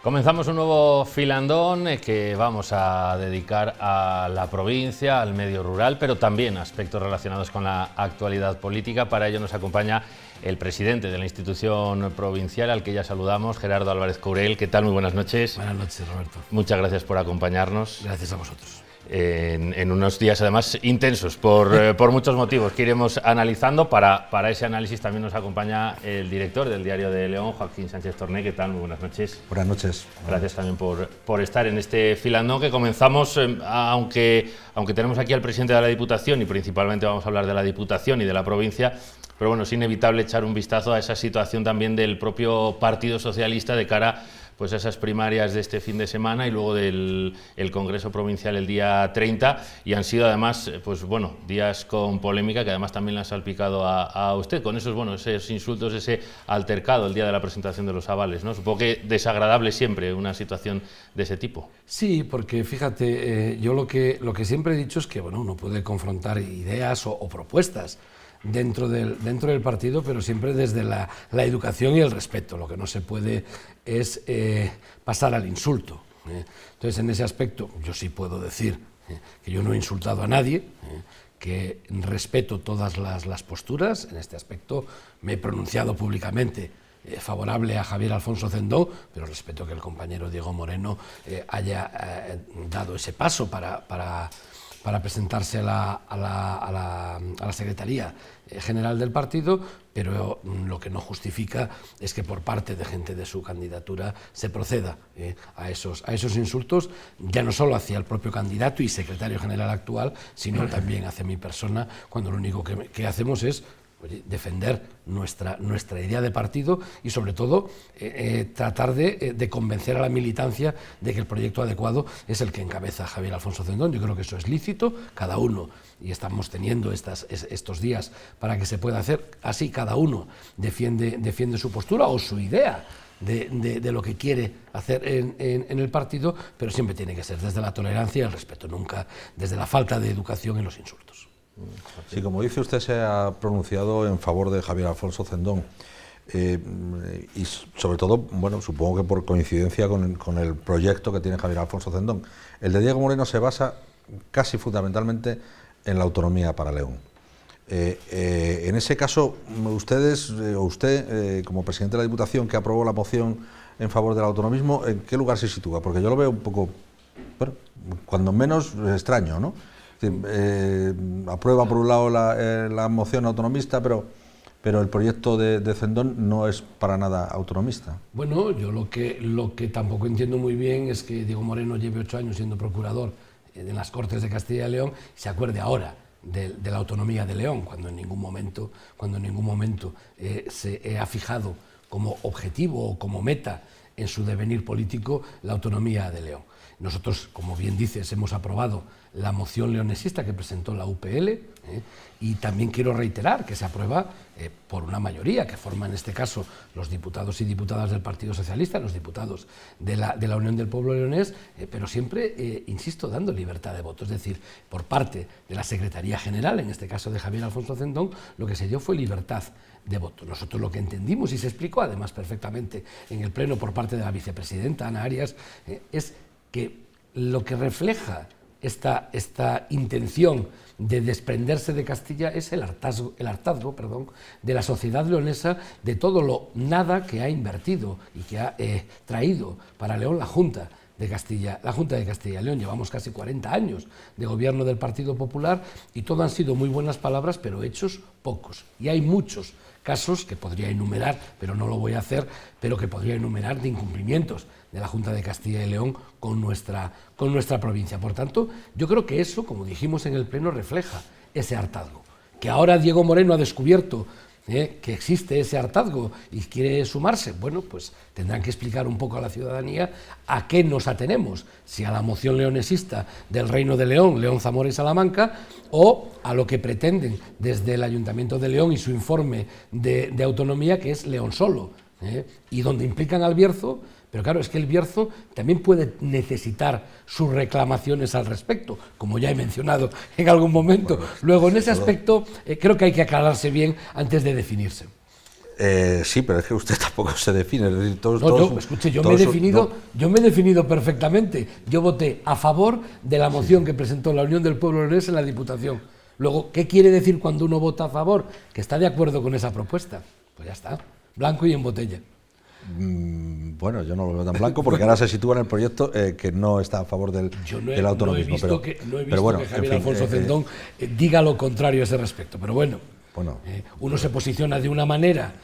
Comenzamos un nuevo filandón que vamos a dedicar a la provincia, al medio rural, pero también a aspectos relacionados con la actualidad política. Para ello nos acompaña el presidente de la institución provincial, al que ya saludamos, Gerardo Álvarez Courel. ¿Qué tal? Muy buenas noches. Buenas noches, Roberto. Muchas gracias por acompañarnos. Gracias a vosotros. En unos días además intensos por muchos motivos que iremos analizando. Para ese análisis también nos acompaña el director del Diario de León, Joaquín Sánchez Torné. ¿Qué tal? Muy buenas noches. Buenas noches. Gracias también por estar en este filandón que comenzamos, aunque tenemos aquí al presidente de la Diputación y principalmente vamos a hablar de la Diputación y de la provincia, pero bueno, es inevitable echar un vistazo a esa situación también del propio Partido Socialista de cara pues a esas primarias de este fin de semana y luego del Congreso Provincial el día 30, y han sido además pues bueno, días con polémica que además también le han salpicado a usted con esos insultos, ese altercado el día de la presentación de los avales, ¿no? Supongo que desagradable siempre una situación de ese tipo. Sí, porque fíjate, yo lo que siempre he dicho es que bueno, uno puede confrontar ideas o propuestas dentro del partido, pero siempre desde la educación y el respeto. Lo que no se puede es pasar al insulto. Entonces, en ese aspecto, yo sí puedo decir que yo no he insultado a nadie, que respeto todas las posturas. En este aspecto me he pronunciado públicamente favorable a Javier Alfonso Cendón, pero respeto que el compañero Diego Moreno haya dado ese paso para presentarse a la Secretaría General del partido, pero lo que no justifica es que por parte de gente de su candidatura se proceda a esos insultos, ya no solo hacia el propio candidato y secretario general actual, sino también hacia mi persona, cuando lo único que hacemos es defender nuestra idea de partido y sobre todo tratar de convencer a la militancia de que el proyecto adecuado es el que encabeza Javier Alfonso Cendón. Yo creo que eso es lícito, cada uno, y estamos teniendo estos días para que se pueda hacer así, cada uno defiende su postura o su idea de lo que quiere hacer en el partido, pero siempre tiene que ser desde la tolerancia y el respeto, nunca desde la falta de educación en los insultos. Sí, como dice usted, se ha pronunciado en favor de Javier Alfonso Cendón y sobre todo, bueno, supongo que por coincidencia con el proyecto que tiene Javier Alfonso Cendón. El de Diego Moreno se basa casi fundamentalmente en la autonomía para León. En ese caso, usted, como presidente de la Diputación que aprobó la moción en favor del autonomismo, ¿en qué lugar se sitúa? Porque yo lo veo un poco, bueno, cuando menos extraño, ¿no? Aprueba por un lado la moción autonomista, pero el proyecto de Cendón no es para nada autonomista. Bueno, yo lo que tampoco entiendo muy bien es que Diego Moreno lleve 8 años siendo procurador en las Cortes de Castilla y León y se acuerde ahora de la autonomía de León, cuando en ningún momento se ha fijado como objetivo o como meta en su devenir político la autonomía de León. Nosotros, como bien dices, hemos aprobado la moción leonesista que presentó la UPL y también quiero reiterar que se aprueba por una mayoría que forma en este caso los diputados y diputadas del Partido Socialista, los diputados de la Unión del Pueblo Leonés, pero siempre, insisto, dando libertad de voto. Es decir, por parte de la Secretaría General, en este caso de Javier Alfonso Cendón, lo que se dio fue libertad de voto. Nosotros lo que entendimos, y se explicó además perfectamente en el Pleno por parte de la vicepresidenta Ana Arias, es que lo que refleja esta intención de desprenderse de Castilla es el hartazgo de la sociedad leonesa de todo lo nada que ha invertido y que ha traído para León la Junta de Castilla y León. Llevamos casi 40 años de gobierno del Partido Popular y todo han sido muy buenas palabras, pero hechos pocos. Y hay muchos casos que podría enumerar, pero no lo voy a hacer, pero que podría enumerar de incumplimientos de la Junta de Castilla y León con nuestra provincia. Por tanto, yo creo que eso, como dijimos en el Pleno, refleja ese hartazgo. Que ahora Diego Moreno ha descubierto que existe ese hartazgo y quiere sumarse, bueno, pues tendrán que explicar un poco a la ciudadanía a qué nos atenemos, si a la moción leonesista del Reino de León, León, Zamora y Salamanca, o a lo que pretenden desde el Ayuntamiento de León y su informe de autonomía, que es León solo, y donde implican al Bierzo. Pero claro, es que el Bierzo también puede necesitar sus reclamaciones al respecto, como ya he mencionado en algún momento. Luego, en ese aspecto, creo que hay que aclararse bien antes de definirse. Sí, pero es que usted tampoco se define. Es decir, escuche, yo me he definido perfectamente. Yo voté a favor de la moción que presentó la Unión del Pueblo Leonés en la Diputación. Luego, ¿qué quiere decir cuando uno vota a favor? Que está de acuerdo con esa propuesta. Pues ya está, blanco y en botella. Bueno, yo no lo veo tan blanco porque ahora se sitúa en el proyecto que no está a favor del autonomismo. No he visto que Javier Alfonso Cendón diga lo contrario a ese respecto, pero bueno. Uno se posiciona de una manera,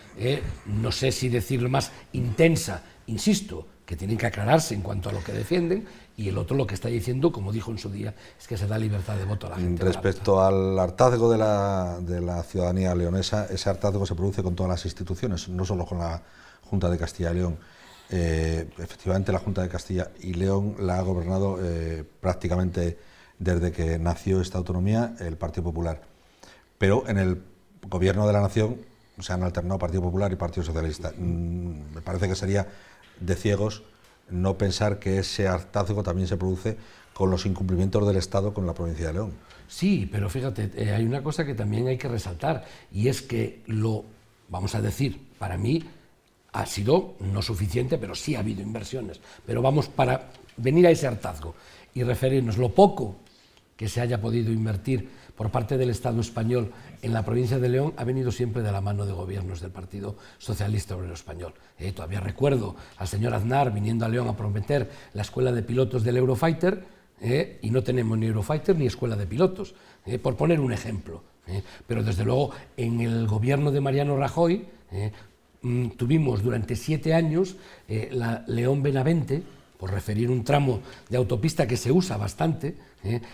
no sé si decirlo más intensa, insisto, que tienen que aclararse en cuanto a lo que defienden, y el otro lo que está diciendo, como dijo en su día, es que se da libertad de voto a la gente. Respecto al hartazgo de la ciudadanía leonesa, ese hartazgo se produce con todas las instituciones, no solo con la Junta de Castilla y León. Efectivamente, la Junta de Castilla y León la ha gobernado prácticamente desde que nació esta autonomía el Partido Popular, pero en el Gobierno de la Nación se han alternado Partido Popular y Partido Socialista. Me parece que sería de ciegos no pensar que ese hartazgo también se produce con los incumplimientos del Estado con la provincia de León. Sí, pero fíjate, hay una cosa que también hay que resaltar, y es que vamos a decir, para mí ha sido no suficiente, pero sí ha habido inversiones. Pero vamos, para venir a ese hartazgo y referirnos lo poco que se haya podido invertir por parte del Estado español en la provincia de León, ha venido siempre de la mano de gobiernos del Partido Socialista Obrero Español. Todavía recuerdo al señor Aznar viniendo a León a prometer la escuela de pilotos del Eurofighter, y no tenemos ni Eurofighter ni escuela de pilotos, por poner un ejemplo. Pero desde luego en el gobierno de Mariano Rajoy tuvimos durante 7 años la León-Benavente, por referir un tramo de autopista que se usa bastante,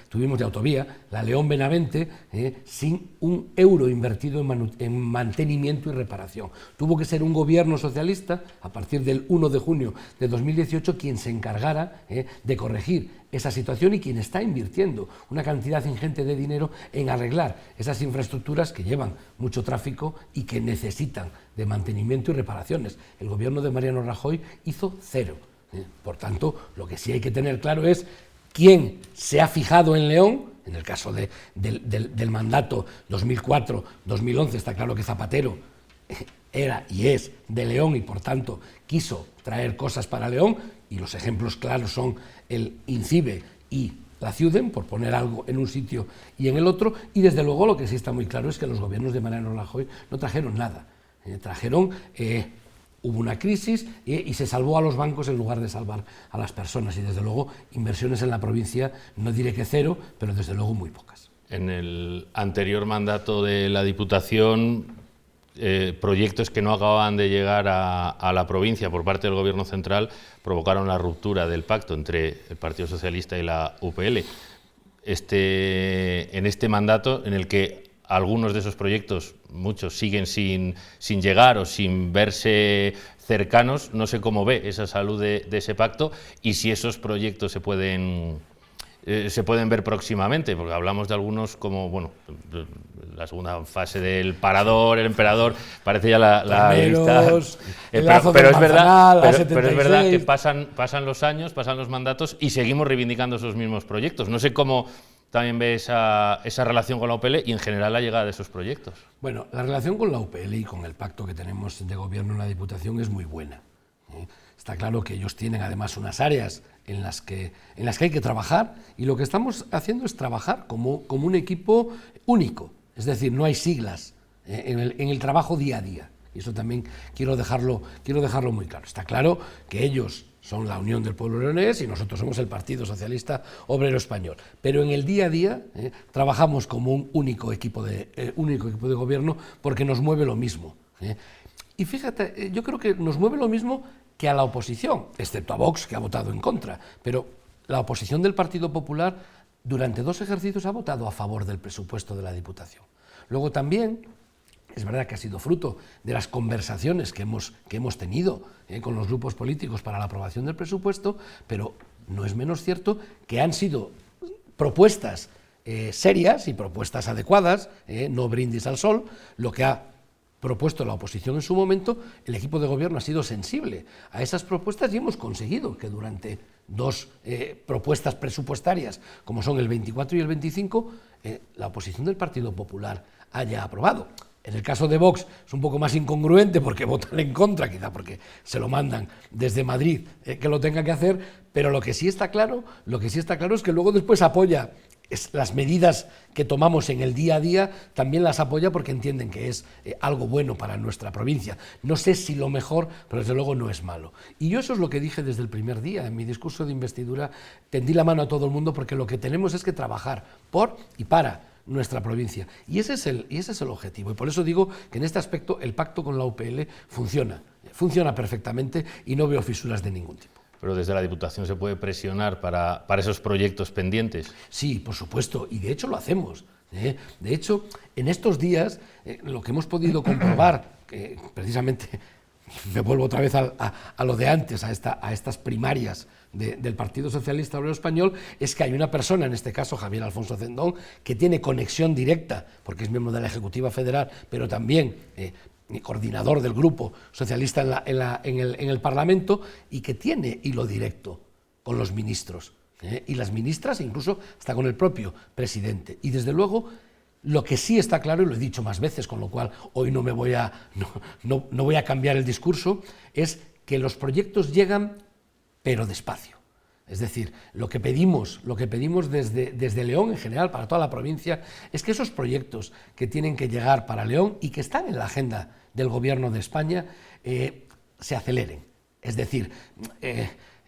tuvimos de autovía, la León-Benavente, sin un euro invertido en mantenimiento y reparación. Tuvo que ser un gobierno socialista, a partir del 1 de junio de 2018, quien se encargara de corregir esa situación y quien está invirtiendo una cantidad ingente de dinero en arreglar esas infraestructuras que llevan mucho tráfico y que necesitan de mantenimiento y reparaciones. El gobierno de Mariano Rajoy hizo 0. Por tanto, lo que sí hay que tener claro es quién se ha fijado en León. En el caso del mandato 2004-2011 está claro que Zapatero era y es de León y por tanto quiso traer cosas para León, y los ejemplos claros son el INCIBE y la CIUDEM, por poner algo en un sitio y en el otro, y desde luego lo que sí está muy claro es que los gobiernos de Mariano Rajoy no trajeron nada, hubo una crisis y se salvó a los bancos en lugar de salvar a las personas, y desde luego inversiones en la provincia, no diré que 0, pero desde luego muy pocas. En el anterior mandato de la Diputación, proyectos que no acababan de llegar a la provincia por parte del Gobierno central provocaron la ruptura del pacto entre el Partido Socialista y la UPL. En este mandato, en el que algunos de esos proyectos, muchos, siguen sin llegar o sin verse cercanos, no sé cómo ve esa salud de ese pacto y si esos proyectos se pueden ver próximamente, porque hablamos de algunos como, bueno, la segunda fase del Parador, el Emperador, parece ya la lista. Pero es verdad que pasan los años, pasan los mandatos y seguimos reivindicando esos mismos proyectos. No sé cómo también ve esa relación con la UPL y en general la llegada de esos proyectos. Bueno, la relación con la UPL y con el pacto que tenemos de gobierno en la Diputación es muy buena. Está claro que ellos tienen además unas áreas en las que hay que trabajar, y lo que estamos haciendo es trabajar como un equipo único, es decir, no hay siglas en el trabajo día a día, y eso también quiero dejarlo muy claro. Está claro que ellos son la Unión del Pueblo Leonés y nosotros somos el Partido Socialista Obrero Español, pero en el día a día trabajamos como un único equipo de gobierno, porque nos mueve lo mismo. Y fíjate, yo creo que nos mueve lo mismo que a la oposición, excepto a Vox, que ha votado en contra, pero la oposición del Partido Popular durante 2 ejercicios ha votado a favor del presupuesto de la Diputación. Luego también, es verdad que ha sido fruto de las conversaciones que hemos tenido con los grupos políticos para la aprobación del presupuesto, pero no es menos cierto que han sido propuestas serias y propuestas adecuadas, no brindis al sol, lo que ha propuesto la oposición en su momento. El equipo de gobierno ha sido sensible a esas propuestas y hemos conseguido que durante 2 propuestas presupuestarias, como son el 24 y el 25, la oposición del Partido Popular haya aprobado. En el caso de Vox es un poco más incongruente porque votan en contra, quizá porque se lo mandan desde Madrid que lo tenga que hacer, pero lo que sí está claro es que luego después apoya las medidas que tomamos en el día a día, también las apoya porque entienden que es algo bueno para nuestra provincia. No sé si lo mejor, pero desde luego no es malo. Y yo eso es lo que dije desde el primer día. En mi discurso de investidura tendí la mano a todo el mundo porque lo que tenemos es que trabajar por y para nuestra provincia. Y ese es el objetivo. Y por eso digo que en este aspecto el pacto con la UPL funciona perfectamente y no veo fisuras de ningún tipo. Pero desde la Diputación se puede presionar para esos proyectos pendientes. Sí, por supuesto, y de hecho lo hacemos. De hecho, en estos días, lo que hemos podido comprobar, precisamente me vuelvo otra vez a lo de antes, a estas primarias del Partido Socialista Obrero Español, es que hay una persona, en este caso Javier Alfonso Cendón, que tiene conexión directa, porque es miembro de la Ejecutiva Federal, pero también coordinador del grupo socialista en el Parlamento, y que tiene hilo directo con los ministros, y las ministras, incluso hasta con el propio presidente. Y desde luego, lo que sí está claro, y lo he dicho más veces, con lo cual hoy no voy a cambiar el discurso, es que los proyectos llegan, pero despacio. Es decir, lo que pedimos desde León en general, para toda la provincia, es que esos proyectos que tienen que llegar para León y que están en la agenda del Gobierno de España se aceleren. Es decir,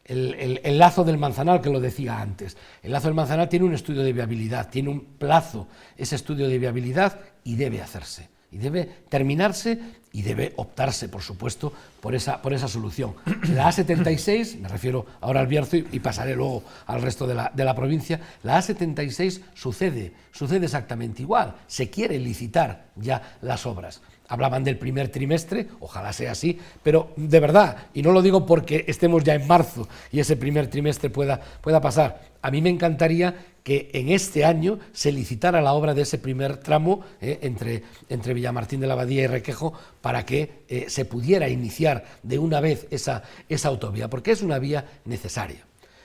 el lazo del Manzanar, que lo decía antes, el lazo del Manzanar tiene un estudio de viabilidad, tiene un plazo ese estudio de viabilidad y debe hacerse. Y debe terminarse y debe optarse, por supuesto, por esa solución. La A76, me refiero ahora al Bierzo y pasaré luego al resto de la provincia, la A76 sucede exactamente igual, se quiere licitar ya las obras. Hablaban del primer trimestre, ojalá sea así, pero de verdad, y no lo digo porque estemos ya en marzo y ese primer trimestre pueda pasar, a mí me encantaría que en este año se licitara la obra de ese primer tramo entre Villamartín de la Abadía y Requejo para que se pudiera iniciar de una vez esa autovía, porque es una vía necesaria.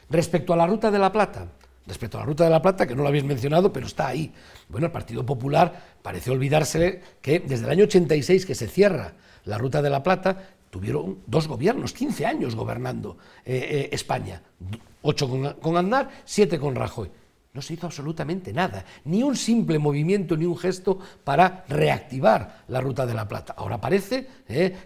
Respecto a la Ruta de la Plata, que no lo habéis mencionado, pero está ahí. Bueno, el Partido Popular parece olvidarse que desde el año 86 que se cierra la Ruta de la Plata, tuvieron 2 gobiernos, 15 años gobernando España, 8 con Aznar, 7 con Rajoy. No se hizo absolutamente nada, ni un simple movimiento, ni un gesto para reactivar la Ruta de la Plata. Ahora parece,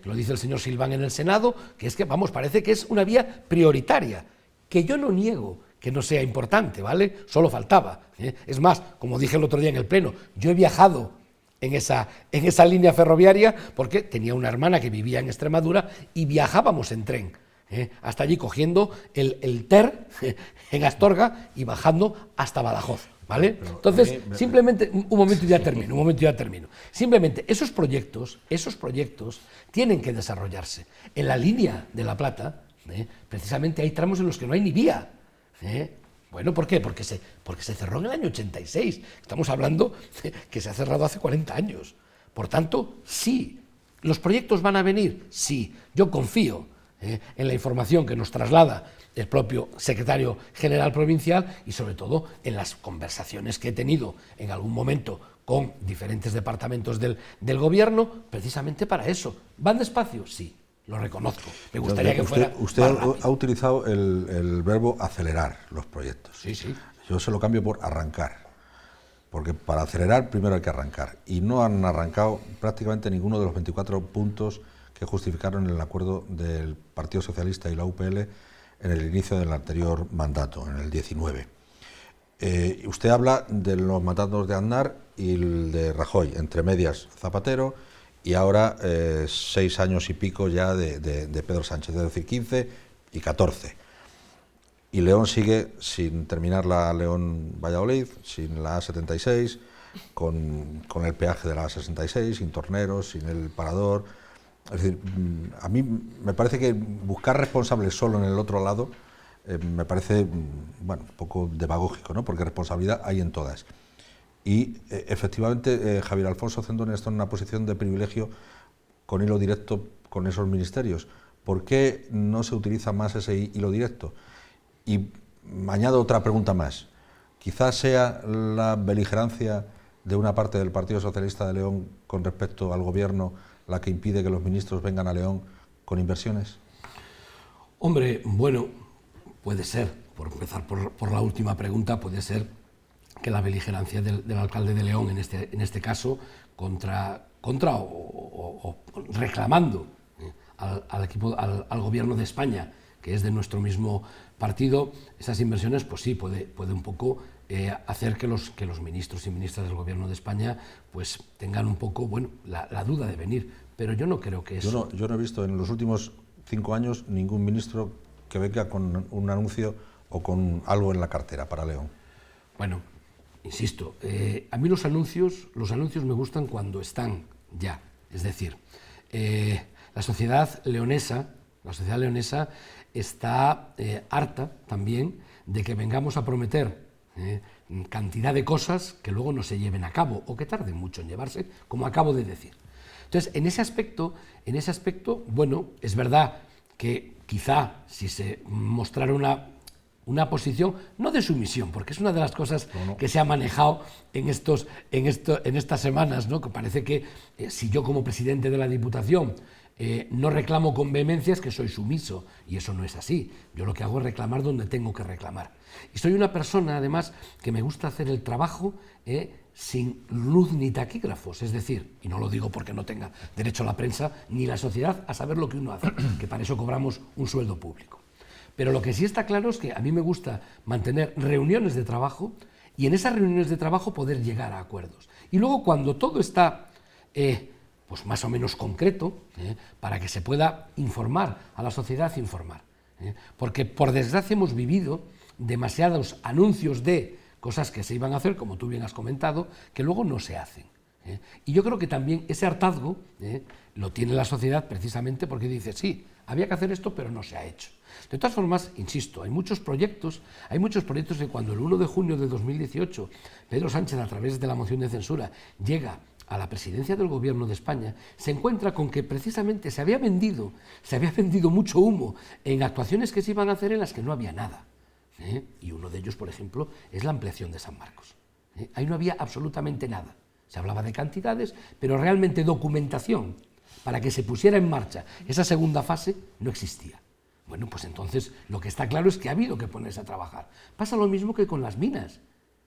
lo dice el señor Silván en el Senado, que es que, parece que es una vía prioritaria, que yo no niego que no sea importante, ¿vale? Solo faltaba. Es más, como dije el otro día en el Pleno, yo he viajado en esa línea ferroviaria porque tenía una hermana que vivía en Extremadura y viajábamos en tren. Hasta allí cogiendo el TER en Astorga y bajando hasta Badajoz, ¿vale? Entonces, simplemente, un momento y ya termino. Simplemente, esos proyectos tienen que desarrollarse. En la línea de La Plata, precisamente hay tramos en los que no hay ni vía. Bueno, ¿por qué? Porque se cerró en el año 86. Estamos hablando que se ha cerrado hace 40 años. Por tanto, sí. ¿Los proyectos van a venir? Sí. Yo confío en la información que nos traslada el propio secretario general provincial y sobre todo en las conversaciones que he tenido en algún momento con diferentes departamentos del gobierno, precisamente para eso. ¿Van despacio? Sí, lo reconozco. Me gustaría que fuera Usted más rápido. ha utilizado el verbo acelerar los proyectos. Sí, sí. Yo se lo cambio por arrancar. Porque para acelerar primero hay que arrancar. Y no han arrancado prácticamente ninguno de los 24 puntos que justificaron el acuerdo del Partido Socialista y la UPL en el inicio del anterior mandato, en el 19. Usted habla de los mandatos de Aznar y el de Rajoy, entre medias Zapatero, y ahora 6 años y pico ya de Pedro Sánchez, es decir, 15 y 14. Y León sigue sin terminar la León-Valladolid, sin la A76, con el peaje de la A66, sin torneros, sin el parador. Es decir, a mí me parece que buscar responsables solo en el otro lado me parece un poco demagógico, ¿no? Porque responsabilidad hay en todas. Y efectivamente Javier Alfonso Cendón está en una posición de privilegio con hilo directo con esos ministerios. ¿Por qué no se utiliza más ese hilo directo? Y añado otra pregunta más. Quizás sea la beligerancia de una parte del Partido Socialista de León con respecto al gobierno la que impide que los ministros vengan a León con inversiones? Hombre, bueno, puede ser, por empezar por la última pregunta, puede ser que la beligerancia del alcalde de León, en este caso, contra o reclamando al gobierno de España, que es de nuestro mismo partido, esas inversiones, pues sí, puede un poco hacer que los ministros y ministras del gobierno de España pues tengan un poco, bueno, la duda de venir. Pero yo no creo que eso... Yo no he visto en los últimos 5 años ningún ministro que venga con un anuncio o con algo en la cartera para León. Bueno, insisto, a mí los anuncios me gustan cuando están ya. Es decir, la sociedad leonesa está harta también de que vengamos a prometer cantidad de cosas que luego no se lleven a cabo o que tarden mucho en llevarse, como acabo de decir. Entonces, en ese aspecto, bueno, es verdad que quizá si se mostrara una posición, no de sumisión, porque es una de las cosas que se ha manejado en estas semanas, ¿no? Que parece que si yo como presidente de la Diputación no reclamo con vehemencia es que soy sumiso, y eso no es así. Yo lo que hago es reclamar donde tengo que reclamar. Y soy una persona, además, que me gusta hacer el trabajo sin luz ni taquígrafos, es decir, y no lo digo porque no tenga derecho a la prensa ni la sociedad a saber lo que uno hace, que para eso cobramos un sueldo público. Pero lo que sí está claro es que a mí me gusta mantener reuniones de trabajo y en esas reuniones de trabajo poder llegar a acuerdos. Y luego cuando todo está pues más o menos concreto, para que se pueda informar a la sociedad, informar. Porque por desgracia hemos vivido demasiados anuncios de cosas que se iban a hacer, como tú bien has comentado, que luego no se hacen. Y yo creo que también ese hartazgo lo tiene la sociedad precisamente porque dice, sí, había que hacer esto, pero no se ha hecho. De todas formas, insisto, hay muchos proyectos que cuando el 1 de junio de 2018 Pedro Sánchez, a través de la moción de censura, llega a la presidencia del gobierno de España, se encuentra con que precisamente se había vendido mucho humo en actuaciones que se iban a hacer en las que no había nada. Y uno de ellos, por ejemplo, es la ampliación de San Marcos. Ahí no había absolutamente nada. Se hablaba de cantidades, pero realmente documentación para que se pusiera en marcha esa segunda fase no existía. Bueno, pues entonces lo que está claro es que ha habido que ponerse a trabajar. Pasa lo mismo que con las minas.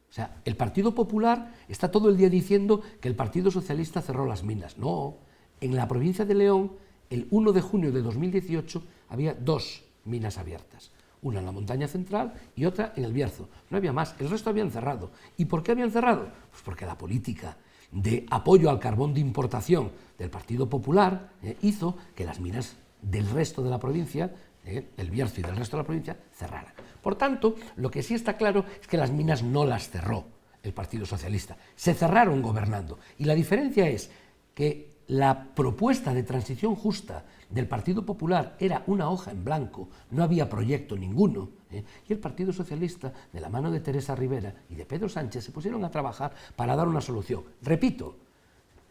O sea, el Partido Popular está todo el día diciendo que el Partido Socialista cerró las minas. No, en la provincia de León, el 1 de junio de 2018, había 2 minas abiertas. Una en la montaña central y otra en el Bierzo. No había más, el resto habían cerrado. ¿Y por qué habían cerrado? Pues porque la política de apoyo al carbón de importación del Partido Popular hizo que las minas del resto de la provincia, del Bierzo y del resto de la provincia, cerraran. Por tanto, lo que sí está claro es que las minas no las cerró el Partido Socialista, se cerraron gobernando. Y la diferencia es que la propuesta de transición justa del Partido Popular era una hoja en blanco, no había proyecto ninguno, y el Partido Socialista, de la mano de Teresa Rivera y de Pedro Sánchez, se pusieron a trabajar para dar una solución. Repito,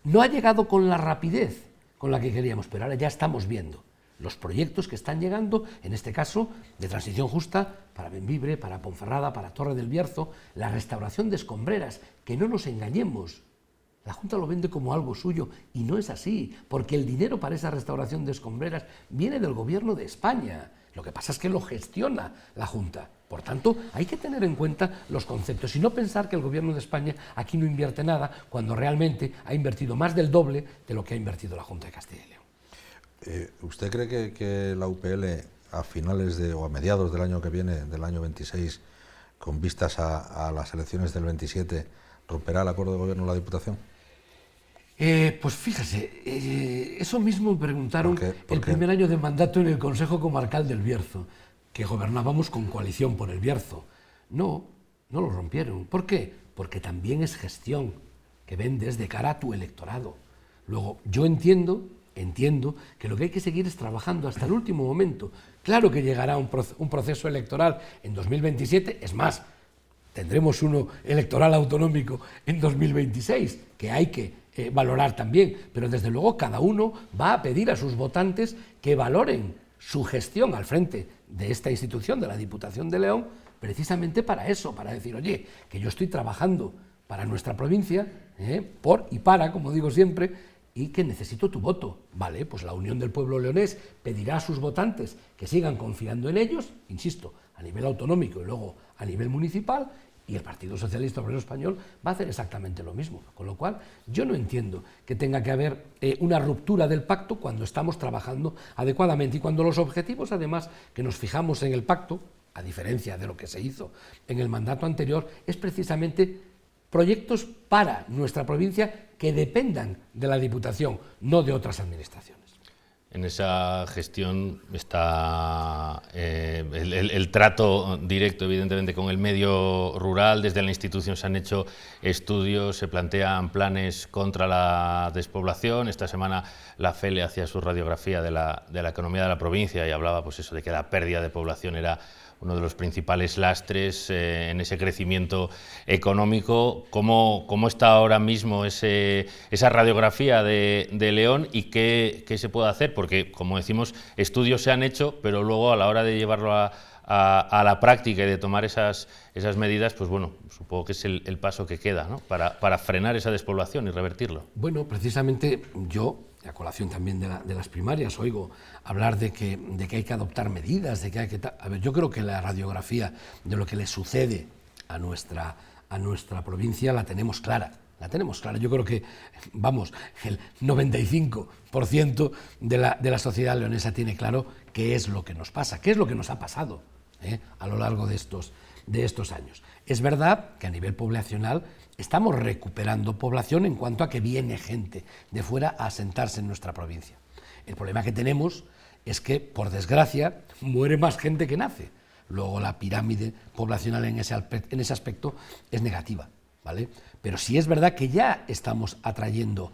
no ha llegado con la rapidez con la que queríamos, pero ahora ya estamos viendo los proyectos que están llegando, en este caso, de transición justa para Bembibre, para Ponferrada, para Torre del Bierzo, la restauración de escombreras, que no nos engañemos. La Junta lo vende como algo suyo y no es así, porque el dinero para esa restauración de escombreras viene del Gobierno de España. Lo que pasa es que lo gestiona la Junta. Por tanto, hay que tener en cuenta los conceptos y no pensar que el Gobierno de España aquí no invierte nada, cuando realmente ha invertido más del doble de lo que ha invertido la Junta de Castilla y León. ¿Usted cree que la UPL a finales o a mediados del año que viene, del año 26, con vistas a las elecciones del 27, romperá el acuerdo de gobierno de la Diputación? Pues fíjese, eso mismo me preguntaron el primer año de mandato en el Consejo Comarcal del Bierzo, que gobernábamos con coalición por el Bierzo. No lo rompieron. ¿Por qué? Porque también es gestión que vendes de cara a tu electorado. Luego, yo entiendo que lo que hay que seguir es trabajando hasta el último momento. Claro que llegará un proceso electoral en 2027, es más, tendremos uno electoral autonómico en 2026, que hay que valorar también, pero desde luego cada uno va a pedir a sus votantes que valoren su gestión al frente de esta institución, de la Diputación de León, precisamente para eso, para decir, oye, que yo estoy trabajando para nuestra provincia, por y para, como digo siempre, y que necesito tu voto. Vale, pues la Unión del Pueblo Leonés pedirá a sus votantes que sigan confiando en ellos, insisto, a nivel autonómico y luego a nivel municipal, y el Partido Socialista Obrero Español va a hacer exactamente lo mismo. Con lo cual, yo no entiendo que tenga que haber una ruptura del pacto cuando estamos trabajando adecuadamente y cuando los objetivos, además, que nos fijamos en el pacto, a diferencia de lo que se hizo en el mandato anterior, es precisamente proyectos para nuestra provincia que dependan de la Diputación, no de otras administraciones. En esa gestión está el trato directo, evidentemente, con el medio rural. Desde la institución se han hecho estudios, se plantean planes contra la despoblación. Esta semana la FELE hacía su radiografía de la economía de la provincia y hablaba, pues eso, de que la pérdida de población era uno de los principales lastres en ese crecimiento económico. ¿Cómo está ahora mismo esa radiografía de León y qué se puede hacer? Porque, como decimos, estudios se han hecho, pero luego a la hora de llevarlo a la práctica y de tomar esas medidas, pues bueno, supongo que es el paso que queda, ¿no?, para frenar esa despoblación y revertirlo. Bueno, precisamente yo, a colación también de las primarias, oigo hablar de que hay que adoptar medidas, de que hay que... A ver, yo creo que la radiografía de lo que le sucede a nuestra provincia la tenemos clara. La tenemos clara. Yo creo que, vamos, el 95% de la sociedad leonesa tiene claro qué es lo que nos pasa, qué es lo que nos ha pasado a lo largo de estos años. Es verdad que a nivel poblacional estamos recuperando población en cuanto a que viene gente de fuera a asentarse en nuestra provincia. El problema que tenemos es que, por desgracia, muere más gente que nace. Luego la pirámide poblacional en ese aspecto es negativa, ¿vale? Pero sí es verdad que ya estamos atrayendo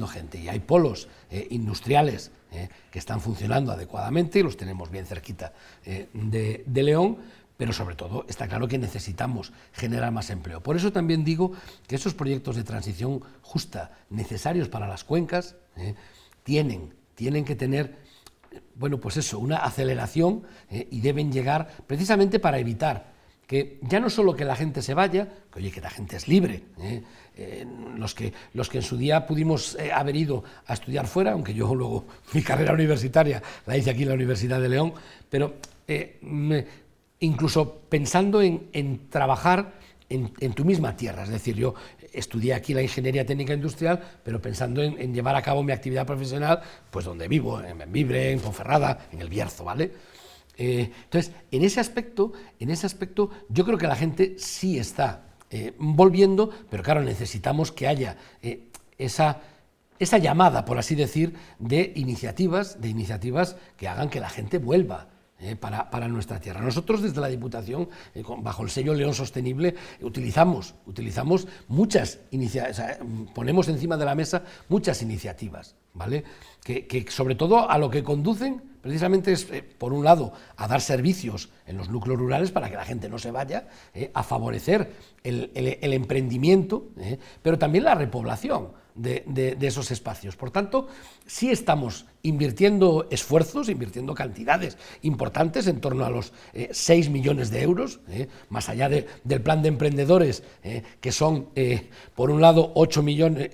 gente y hay polos industriales que están funcionando adecuadamente y los tenemos bien cerquita de León, pero sobre todo está claro que necesitamos generar más empleo. Por eso también digo que esos proyectos de transición justa necesarios para las cuencas tienen que tener, bueno, pues eso, una aceleración y deben llegar precisamente para evitar que ya no solo que la gente se vaya, que oye, que la gente es libre, los que en su día pudimos haber ido a estudiar fuera, aunque yo luego mi carrera universitaria la hice aquí en la Universidad de León, pero incluso pensando en trabajar en tu misma tierra, es decir, yo estudié aquí la Ingeniería Técnica Industrial, pero pensando en llevar a cabo mi actividad profesional, pues donde vivo, en Bembibre, en Ponferrada, en El Bierzo, ¿vale? Entonces, en ese aspecto, yo creo que la gente sí está volviendo, pero claro, necesitamos que haya esa llamada, por así decir, de iniciativas que hagan que la gente vuelva para nuestra tierra. Nosotros desde la Diputación, bajo el sello León Sostenible, utilizamos muchas iniciativas, o sea, ponemos encima de la mesa muchas iniciativas, ¿vale? Que sobre todo a lo que conducen precisamente es, por un lado, a dar servicios en los núcleos rurales para que la gente no se vaya, a favorecer el emprendimiento, pero también la repoblación de esos espacios. Por tanto, sí estamos invirtiendo esfuerzos, invirtiendo cantidades importantes, en torno a los 6 millones de euros, más allá del plan de emprendedores, que son, por un lado, 8 millones,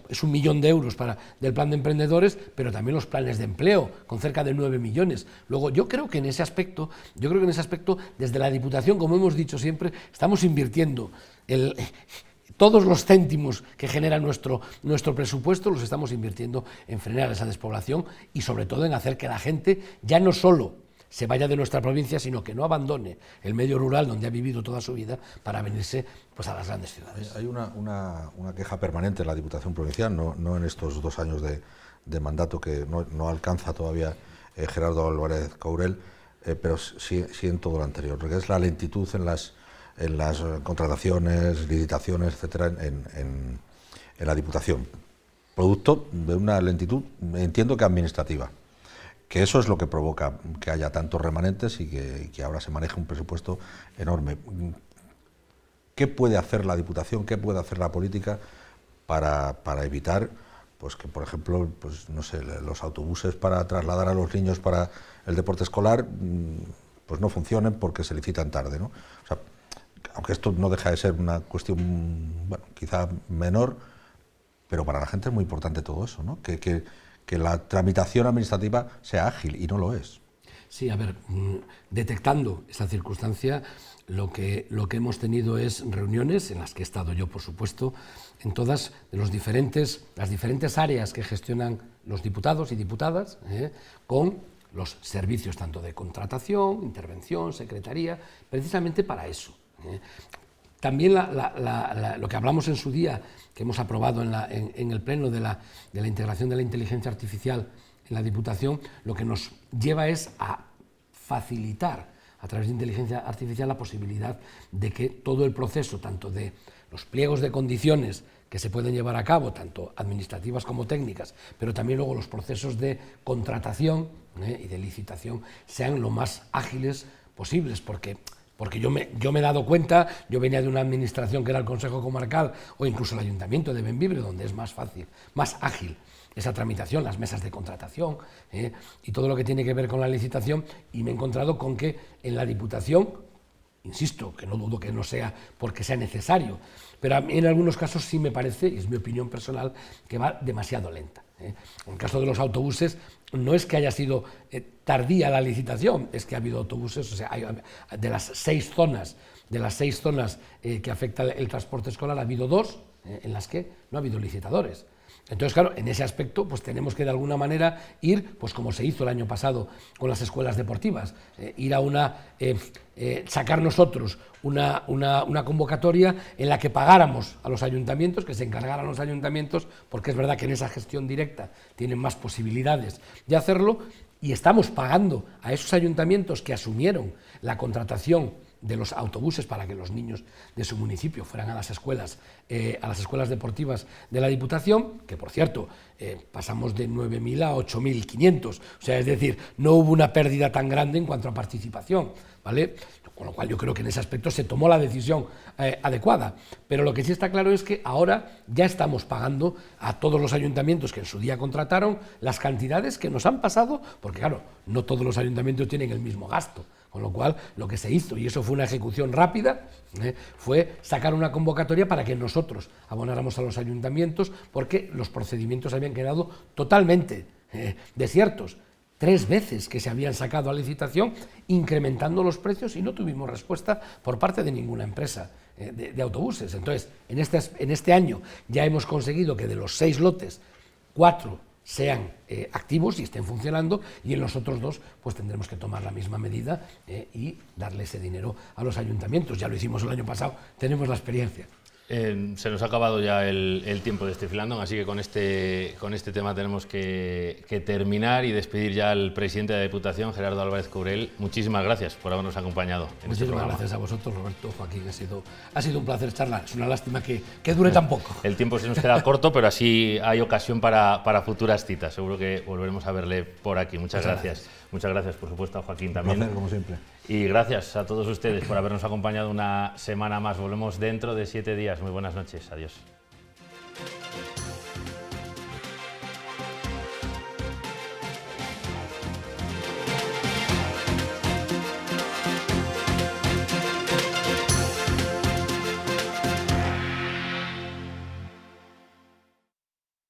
es 1 millón de euros del plan de emprendedores, pero también los planes de empleo, con cerca de 9 millones. Luego, yo creo que en ese aspecto, desde la Diputación, como hemos dicho siempre, estamos invirtiendo todos los céntimos que genera nuestro presupuesto los estamos invirtiendo en frenar esa despoblación y sobre todo en hacer que la gente ya no solo se vaya de nuestra provincia, sino que no abandone el medio rural donde ha vivido toda su vida para venirse pues a las grandes ciudades. Hay una queja permanente en la Diputación Provincial, no en estos 2 años de mandato que no alcanza todavía Gerardo Álvarez Courel, pero sí en todo lo anterior, porque es la lentitud en las contrataciones, licitaciones, etcétera, en la Diputación, producto de una lentitud, entiendo que administrativa, que eso es lo que provoca que haya tantos remanentes y que ahora se maneje un presupuesto enorme. ¿Qué puede hacer la Diputación, qué puede hacer la política para evitar pues que, por ejemplo, pues no sé, los autobuses para trasladar a los niños para el deporte escolar pues no funcionen porque se licitan tarde, ¿no? O sea, aunque esto no deja de ser una cuestión, bueno, quizá menor, pero para la gente es muy importante todo eso, ¿no? Que la tramitación administrativa sea ágil, y no lo es. Sí, a ver, detectando esa circunstancia, lo que hemos tenido es reuniones, en las que he estado yo, por supuesto, en todas las diferentes áreas que gestionan los diputados y diputadas, con los servicios tanto de contratación, intervención, secretaría, precisamente para eso. También lo que hablamos en su día, que hemos aprobado en el Pleno de la integración de la inteligencia artificial en la Diputación, lo que nos lleva es a facilitar a través de inteligencia artificial la posibilidad de que todo el proceso, tanto de los pliegos de condiciones que se pueden llevar a cabo, tanto administrativas como técnicas, pero también luego los procesos de contratación y de licitación, sean lo más ágiles posibles, porque yo me he dado cuenta, yo venía de una administración que era el Consejo Comarcal o incluso el Ayuntamiento de Bembibre, donde es más fácil, más ágil esa tramitación, las mesas de contratación y todo lo que tiene que ver con la licitación, y me he encontrado con que en la Diputación, insisto, que no dudo que no sea porque sea necesario, pero a mí en algunos casos sí me parece, y es mi opinión personal, que va demasiado lenta. En el caso de los autobuses, no es que haya sido tardía la licitación, es que ha habido autobuses, o sea, de las seis zonas que afecta el transporte escolar, ha habido 2 en las que no ha habido licitadores. Entonces, claro, en ese aspecto pues tenemos que de alguna manera ir, pues como se hizo el año pasado con las escuelas deportivas, ir a sacar nosotros una convocatoria en la que pagáramos a los ayuntamientos, que se encargaran los ayuntamientos, porque es verdad que en esa gestión directa tienen más posibilidades de hacerlo, y estamos pagando a esos ayuntamientos que asumieron la contratación de los autobuses para que los niños de su municipio fueran a las escuelas deportivas de la Diputación, que por cierto, pasamos de 9.000 a 8.500, o sea, es decir, no hubo una pérdida tan grande en cuanto a participación, ¿vale? Con lo cual yo creo que en ese aspecto se tomó la decisión adecuada, pero lo que sí está claro es que ahora ya estamos pagando a todos los ayuntamientos que en su día contrataron las cantidades que nos han pasado, porque claro, no todos los ayuntamientos tienen el mismo gasto. Con lo cual, lo que se hizo, y eso fue una ejecución rápida, fue sacar una convocatoria para que nosotros abonáramos a los ayuntamientos, porque los procedimientos habían quedado totalmente desiertos. 3 veces que se habían sacado a licitación, incrementando los precios, y no tuvimos respuesta por parte de ninguna empresa de autobuses. Entonces, en este año ya hemos conseguido que de los 6 lotes, 4 sean activos y estén funcionando, y en los otros 2 pues tendremos que tomar la misma medida y darle ese dinero a los ayuntamientos. Ya lo hicimos el año pasado, tenemos la experiencia. Se nos ha acabado ya el tiempo de este Filandón, así que con este tema tenemos que terminar y despedir ya al presidente de la Diputación, Gerardo Álvarez Courel. Muchísimas gracias por habernos acompañado en este programa. Muchísimas gracias a vosotros, Roberto, Joaquín, ha sido un placer charlar. Es una lástima que dure tan poco. El tiempo se nos queda corto, pero así hay ocasión para futuras citas. Seguro que volveremos a verle por aquí. Muchas gracias. Muchas gracias, por supuesto, a Joaquín también. Un placer, como siempre. Y gracias a todos ustedes por habernos acompañado una semana más. Volvemos dentro de 7 días. Muy buenas noches. Adiós.